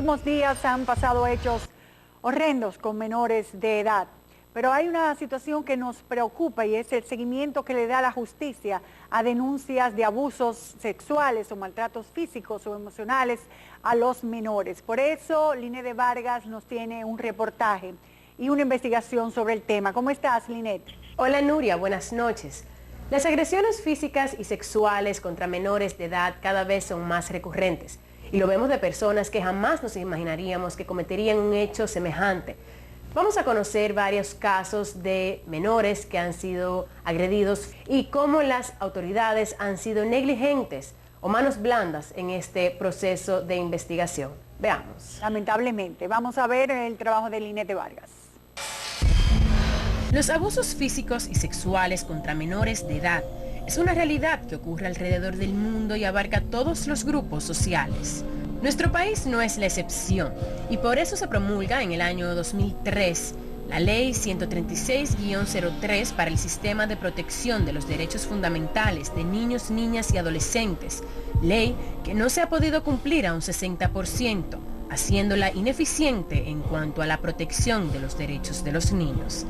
últimos días han pasado hechos horrendos con menores de edad, pero hay una situación que nos preocupa y es el seguimiento que le da la justicia a denuncias de abusos sexuales o maltratos físicos o emocionales a los menores. Por eso, Linet de Vargas nos tiene un reportaje y una investigación sobre el tema. ¿Cómo estás, Linet? Hola, Nuria, buenas noches. Las agresiones físicas y sexuales contra menores de edad cada vez son más recurrentes y lo vemos de personas que jamás nos imaginaríamos que cometerían un hecho semejante. Vamos a conocer varios casos de menores que han sido agredidos y cómo las autoridades han sido negligentes o manos blandas en este proceso de investigación. Veamos. Lamentablemente. Vamos a ver el trabajo de Linet de Vargas. Los abusos físicos y sexuales contra menores de edad es una realidad que ocurre alrededor del mundo y abarca todos los grupos sociales. Nuestro país no es la excepción y por eso se promulga en el año 2003 la Ley 136-03 para el Sistema de Protección de los Derechos Fundamentales de Niños, Niñas y Adolescentes, ley que no se ha podido cumplir a un 60%, haciéndola ineficiente en cuanto a la protección de los derechos de los niños.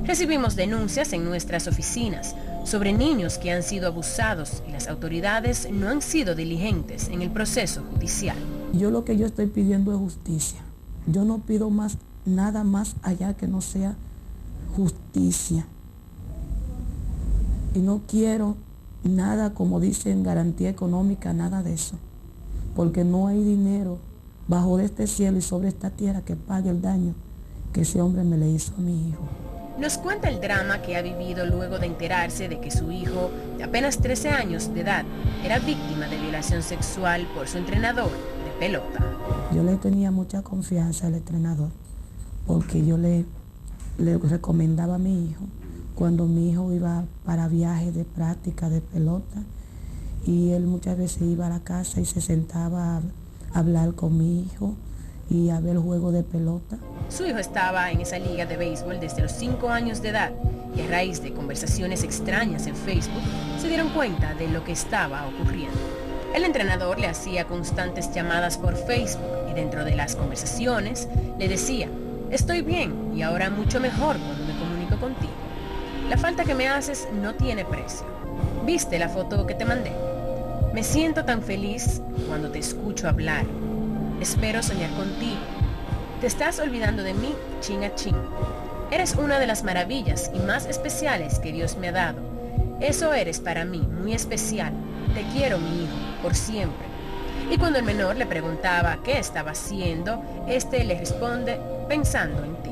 Recibimos denuncias en nuestras oficinas sobre niños que han sido abusados y las autoridades no han sido diligentes en el proceso judicial. Lo que yo estoy pidiendo es justicia. Yo no pido nada más allá que no sea justicia. Y no quiero nada, como dicen, garantía económica, nada de eso. Porque no hay dinero bajo de este cielo y sobre esta tierra que pague el daño que ese hombre me le hizo a mi hijo. Nos cuenta el drama que ha vivido luego de enterarse de que su hijo, de apenas 13 años de edad, era víctima de violación sexual por su entrenador de pelota. Yo le tenía mucha confianza al entrenador, porque yo le recomendaba a mi hijo, cuando mi hijo iba para viajes de práctica de pelota, y él muchas veces iba a la casa y se sentaba a hablar con mi hijo y a ver el juego de pelota. Su hijo estaba en esa liga de béisbol desde los 5 años de edad y a raíz de conversaciones extrañas en Facebook se dieron cuenta de lo que estaba ocurriendo. El entrenador le hacía constantes llamadas por Facebook y dentro de las conversaciones le decía: estoy bien y ahora mucho mejor cuando me comunico contigo. La falta que me haces no tiene precio. ¿Viste la foto que te mandé? Me siento tan feliz cuando te escucho hablar. Espero soñar contigo. Te estás olvidando de mí, chin a chin. Eres una de las maravillas y más especiales que Dios me ha dado. Eso eres para mí, muy especial. Te quiero, mi hijo, por siempre. Y cuando el menor le preguntaba qué estaba haciendo, este le responde: pensando en ti.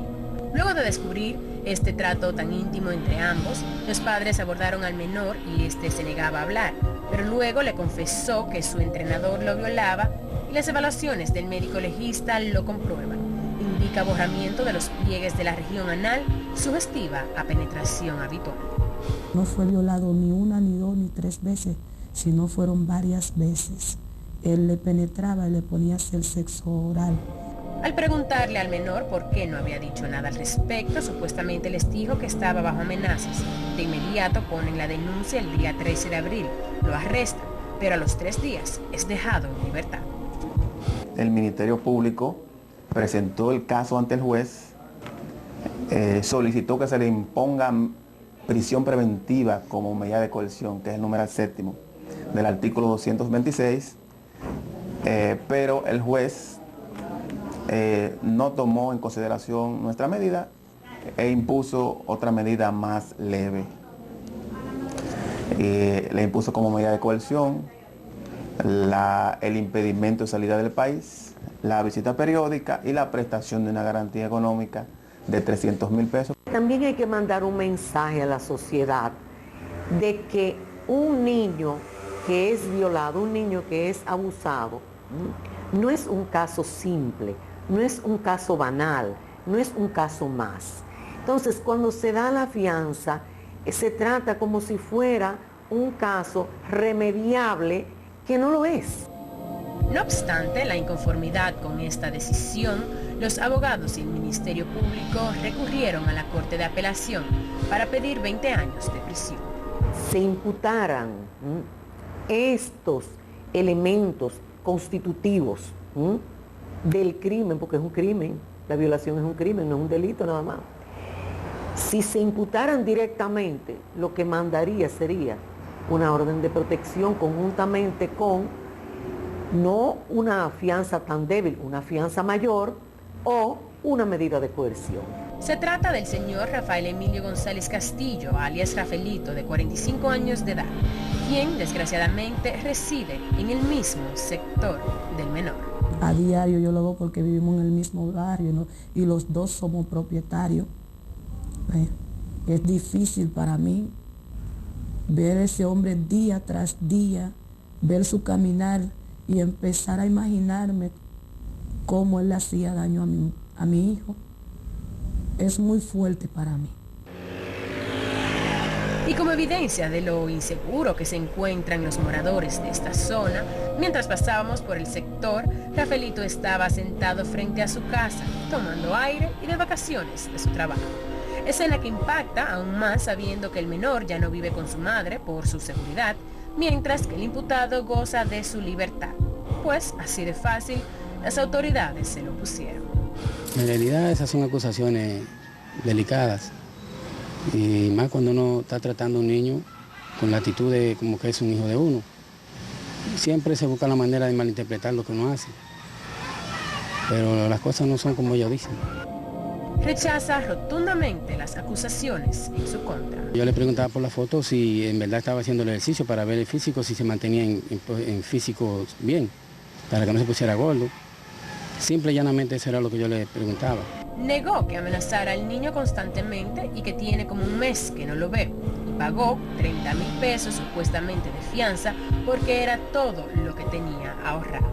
Luego de descubrir este trato tan íntimo entre ambos, los padres abordaron al menor y este se negaba a hablar, pero luego le confesó que su entrenador lo violaba y las evaluaciones del médico legista lo comprueban. Indica borramiento de los pliegues de la región anal, sugestiva a penetración habitual. No fue violado ni una, ni dos, ni tres veces, sino fueron varias veces. Él le penetraba y le ponía a hacer sexo oral. Al preguntarle al menor por qué no había dicho nada al respecto, supuestamente les dijo que estaba bajo amenazas. De inmediato ponen la denuncia el día 13 de abril, lo arrestan, pero a los 3 días es dejado en libertad. El Ministerio Público presentó el caso ante el juez, solicitó que se le imponga prisión preventiva como medida de coerción, que es el numeral 7º del artículo 226, pero el juez no tomó en consideración nuestra medida e impuso otra medida más leve. Le impuso como medida de coerción el impedimento de salida del país, la visita periódica y la prestación de una garantía económica de 300.000 pesos. También hay que mandar un mensaje a la sociedad de que un niño que es violado, un niño que es abusado, no es un caso simple, no es un caso banal, no es un caso más. Entonces, cuando se da la fianza, se trata como si fuera un caso remediable, que no lo es. No obstante la inconformidad con esta decisión, los abogados y el Ministerio Público recurrieron a la Corte de Apelación para pedir 20 años de prisión. Se imputaran estos elementos constitutivos del crimen, porque es un crimen, la violación es un crimen, no es un delito nada más. Si se imputaran directamente, lo que mandaría sería una orden de protección conjuntamente con no una fianza tan débil, una fianza mayor o una medida de coerción. Se trata del señor Rafael Emilio González Castillo, alias Rafaelito, de 45 años de edad, quien desgraciadamente reside en el mismo sector del menor. A diario yo lo veo porque vivimos en el mismo barrio, ¿no? Y los dos somos propietarios. Es difícil para mí ver a ese hombre día tras día, ver su caminar y empezar a imaginarme cómo él le hacía daño a mi hijo. Es muy fuerte para mí. Y como evidencia de lo inseguro que se encuentran los moradores de esta zona, mientras pasábamos por el sector, Rafaelito estaba sentado frente a su casa, tomando aire y de vacaciones de su trabajo. Escena que impacta aún más sabiendo que el menor ya no vive con su madre por su seguridad, mientras que el imputado goza de su libertad. Pues, así de fácil, las autoridades se lo pusieron. En realidad esas son acusaciones delicadas, y más cuando uno está tratando a un niño con la actitud de como que es un hijo de uno. Siempre se busca la manera de malinterpretar lo que uno hace, pero las cosas no son como ellos dicen. Rechaza rotundamente las acusaciones en su contra. Yo le preguntaba por la foto si en verdad estaba haciendo el ejercicio para ver el físico, si se mantenía en físico bien, para que no se pusiera gordo. Simple y llanamente eso era lo que yo le preguntaba. Negó que amenazara al niño constantemente y que tiene como un mes que no lo ve. Y pagó 30,000 pesos supuestamente de fianza porque era todo lo que tenía ahorrado.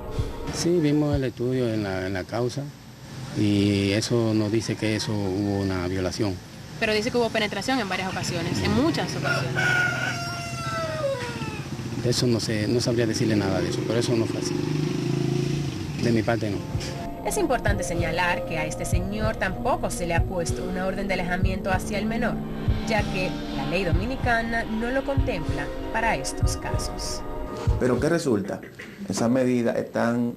Sí, vimos el estudio en la causa y eso nos dice que eso hubo una violación. Pero dice que hubo penetración en varias ocasiones, en muchas ocasiones. Eso no sé, no sabría decirle nada de eso, pero eso no fue así. De mi parte no. Es importante señalar que a este señor tampoco se le ha puesto una orden de alejamiento hacia el menor, ya que la ley dominicana no lo contempla para estos casos. Pero ¿qué resulta? Esas medidas están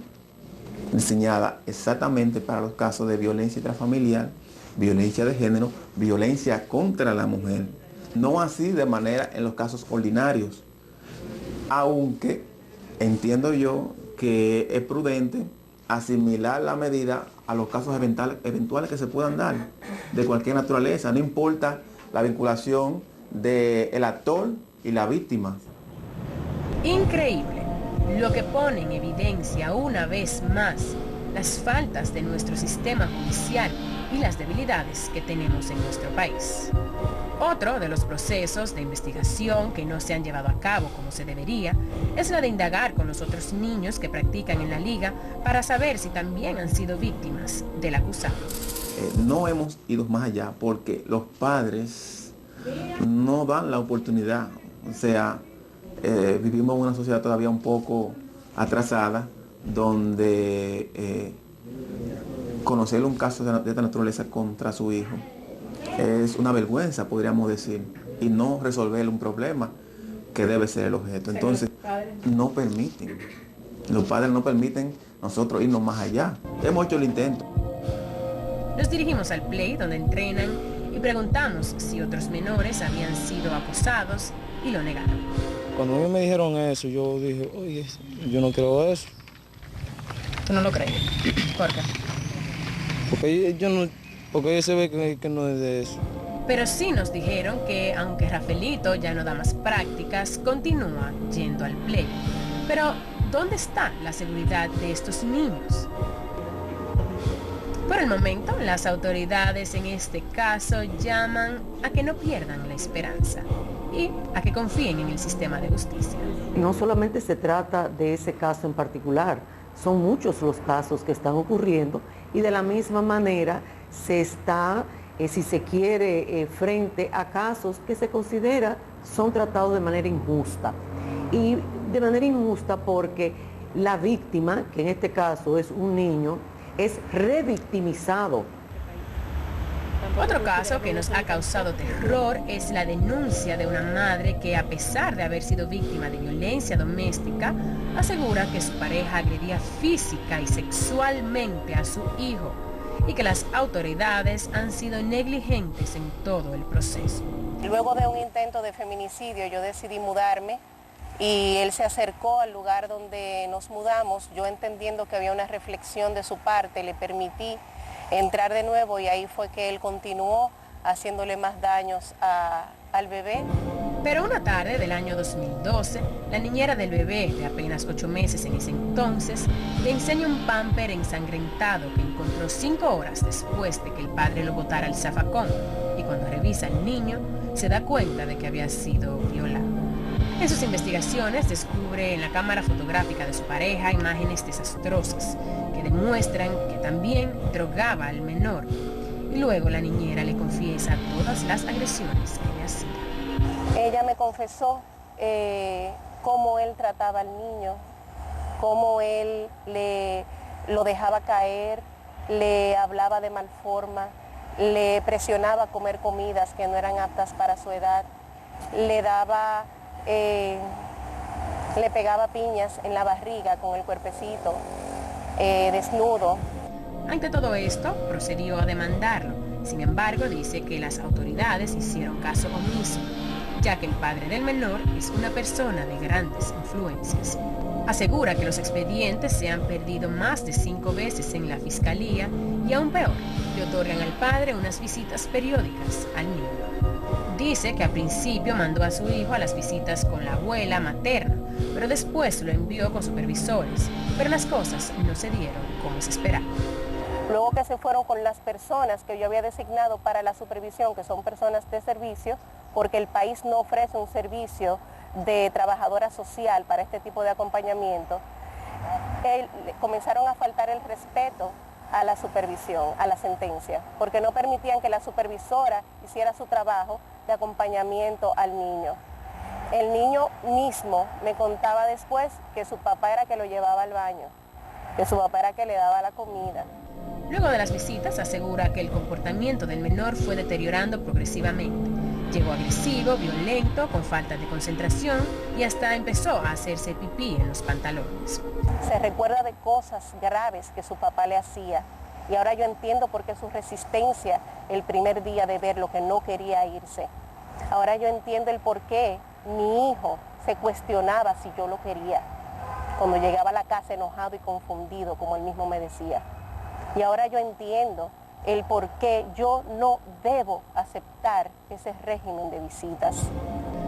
diseñadas exactamente para los casos de violencia intrafamiliar, violencia de género, violencia contra la mujer. No así de manera en los casos ordinarios, aunque entiendo yo que es prudente asimilar la medida a los casos eventuales que se puedan dar de cualquier naturaleza, no importa la vinculación del actor y la víctima. Increíble, lo que pone en evidencia una vez más las faltas de nuestro sistema judicial y las debilidades que tenemos en nuestro país. Otro de los procesos de investigación que no se han llevado a cabo como se debería es la de indagar con los otros niños que practican en la liga para saber si también han sido víctimas del acusado. No hemos ido más allá porque los padres no dan la oportunidad. O sea, vivimos en una sociedad todavía un poco atrasada donde conocer un caso de esta naturaleza contra su hijo es una vergüenza, podríamos decir, y no resolver un problema que debe ser el objeto. Entonces, no permiten, los padres no permiten nosotros irnos más allá. Hemos hecho el intento. Nos dirigimos al Play donde entrenan y preguntamos si otros menores habían sido acosados y lo negaron. Cuando a mí me dijeron eso, yo dije, oye, yo no creo eso. ¿Tú no lo crees? ¿Por qué? Porque se ve que no es de eso. Pero sí nos dijeron que aunque Rafaelito ya no da más prácticas, continúa yendo al Play. Pero, ¿dónde está la seguridad de estos niños? Por el momento, las autoridades en este caso llaman a que no pierdan la esperanza y a que confíen en el sistema de justicia. No solamente se trata de ese caso en particular, son muchos los casos que están ocurriendo y de la misma manera se está, si se quiere, frente a casos que se considera son tratados de manera injusta. Y de manera injusta porque la víctima, que en este caso es un niño, es revictimizado. Otro caso que nos ha causado terror es la denuncia de una madre que, a pesar de haber sido víctima de violencia doméstica, asegura que su pareja agredía física y sexualmente a su hijo y que las autoridades han sido negligentes en todo el proceso. Luego de un intento de feminicidio, yo decidí mudarme y él se acercó al lugar donde nos mudamos. Yo, entendiendo que había una reflexión de su parte, le permití entrar de nuevo y ahí fue que él continuó haciéndole más daños al bebé. Pero una tarde del año 2012, la niñera del bebé, de apenas 8 meses en ese entonces, le enseña un pamper ensangrentado que encontró 5 horas después de que el padre lo botara al zafacón, y cuando revisa al niño, se da cuenta de que había sido violado. En sus investigaciones descubre en la cámara fotográfica de su pareja imágenes desastrosas que demuestran que también drogaba al menor, y luego la niñera le confiesa todas las agresiones que le hacía. Ella me confesó cómo él trataba al niño, cómo él lo dejaba caer, le hablaba de mal forma, le presionaba a comer comidas que no eran aptas para su edad, le pegaba piñas en la barriga con el cuerpecito desnudo. Ante todo esto, procedió a demandarlo. Sin embargo, dice que las autoridades hicieron caso omiso, ya que el padre del menor es una persona de grandes influencias. Asegura que los expedientes se han perdido más de 5 veces en la fiscalía y, aún peor, le otorgan al padre unas visitas periódicas al niño. Dice que al principio mandó a su hijo a las visitas con la abuela materna, pero después lo envió con supervisores, pero las cosas no se dieron como se esperaba. Luego que se fueron con las personas que yo había designado para la supervisión, que son personas de servicio, porque el país no ofrece un servicio de trabajadora social para este tipo de acompañamiento, comenzaron a faltar el respeto a la supervisión, a la sentencia, porque no permitían que la supervisora hiciera su trabajo de acompañamiento al niño. El niño mismo me contaba después que su papá era que lo llevaba al baño, que su papá era que le daba la comida. Luego de las visitas asegura que el comportamiento del menor fue deteriorando progresivamente. Llegó agresivo, violento, con falta de concentración y hasta empezó a hacerse pipí en los pantalones. Se recuerda de cosas graves que su papá le hacía y ahora yo entiendo por qué su resistencia el primer día de verlo, que no quería irse. Ahora yo entiendo el por qué mi hijo se cuestionaba si yo lo quería, cuando llegaba a la casa enojado y confundido, como él mismo me decía. Y ahora yo entiendo el por qué yo no debo aceptar ese régimen de visitas.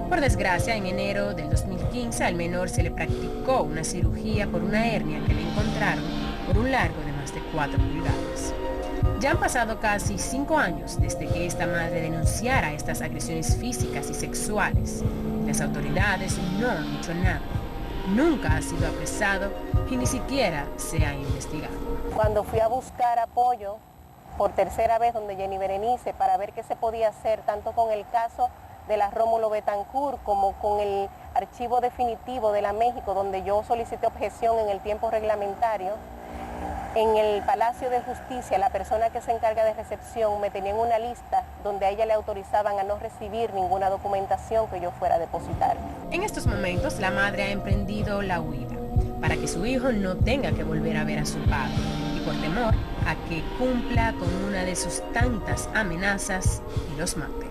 Por desgracia, en enero del 2015 al menor se le practicó una cirugía por una hernia que le encontraron por un largo de más de 4 pulgadas. Ya han pasado casi 5 años desde que esta madre denunciara estas agresiones físicas y sexuales. Las autoridades no han hecho nada. Nunca ha sido apresado y ni siquiera se ha investigado. Cuando fui a buscar apoyo por tercera vez donde Jenny Berenice para ver qué se podía hacer tanto con el caso de la Rómulo Betancourt como con el archivo definitivo de la México, donde yo solicité objeción en el tiempo reglamentario, en el Palacio de Justicia la persona que se encarga de recepción me tenía en una lista donde a ella le autorizaban a no recibir ninguna documentación que yo fuera a depositar. En estos momentos la madre ha emprendido la huida para que su hijo no tenga que volver a ver a su padre y por temor a que cumpla con una de sus tantas amenazas y los mate.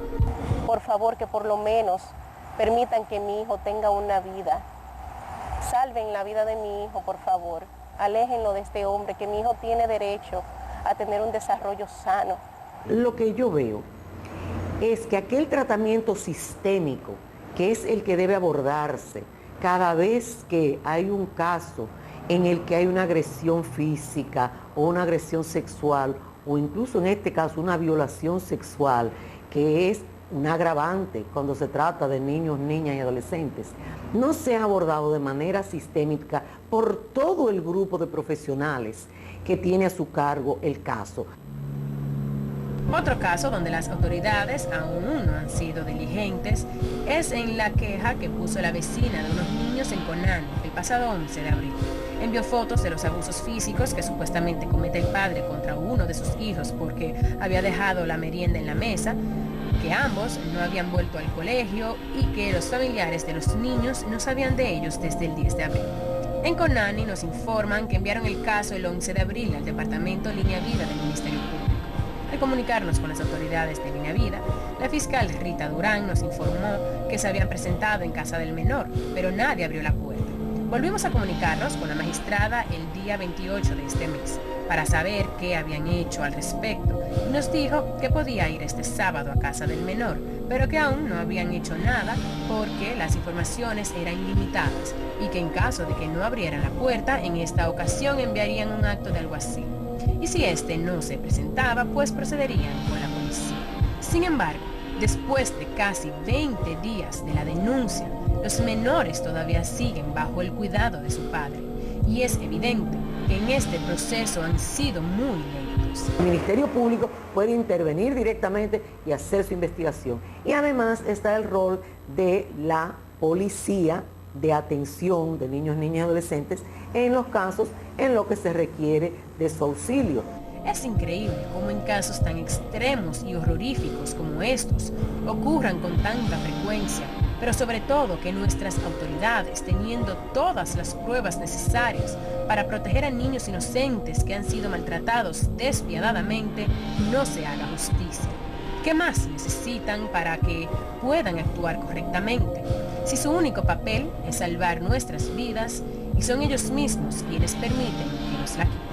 Por favor, que por lo menos permitan que mi hijo tenga una vida. Salven la vida de mi hijo, por favor. Aléjenlo de este hombre, que mi hijo tiene derecho a tener un desarrollo sano. Lo que yo veo es que aquel tratamiento sistémico, que es el que debe abordarse cada vez que hay un caso en el que hay una agresión física o una agresión sexual, o incluso en este caso una violación sexual, que es un agravante cuando se trata de niños, niñas y adolescentes, no se ha abordado de manera sistémica por todo el grupo de profesionales que tiene a su cargo el caso. Otro caso donde las autoridades aún no han sido diligentes es en la queja que puso la vecina de unos niños en Conani el pasado 11 de abril. Envió fotos de los abusos físicos que supuestamente comete el padre contra uno de sus hijos porque había dejado la merienda en la mesa, que ambos no habían vuelto al colegio y que los familiares de los niños no sabían de ellos desde el 10 de abril. En Conani nos informan que enviaron el caso el 11 de abril al Departamento Línea Vida del Ministerio Público. Al comunicarnos con las autoridades de Línea Vida, la fiscal Rita Durán nos informó que se habían presentado en casa del menor, pero nadie abrió la puerta. Volvimos a comunicarnos con la magistrada el día 28 de este mes para saber qué habían hecho al respecto y nos dijo que podía ir este sábado a casa del menor, pero que aún no habían hecho nada porque las informaciones eran ilimitadas y que en caso de que no abrieran la puerta, en esta ocasión enviarían un acto de alguacil. Y si este no se presentaba, pues procederían con la policía. Sin embargo, después de casi 20 días de la denuncia, los menores todavía siguen bajo el cuidado de su padre. Y es evidente que en este proceso han sido muy lentos. El Ministerio Público puede intervenir directamente y hacer su investigación. Y además está el rol de la policía de atención de niños, niñas y adolescentes en los casos en los que se requiere de su auxilio. Es increíble cómo en casos tan extremos y horroríficos como estos ocurran con tanta frecuencia, pero sobre todo que nuestras autoridades, teniendo todas las pruebas necesarias para proteger a niños inocentes que han sido maltratados despiadadamente, no se haga justicia. ¿Qué más necesitan para que puedan actuar correctamente? Si su único papel es salvar nuestras vidas y son ellos mismos quienes permiten que nos la quiten.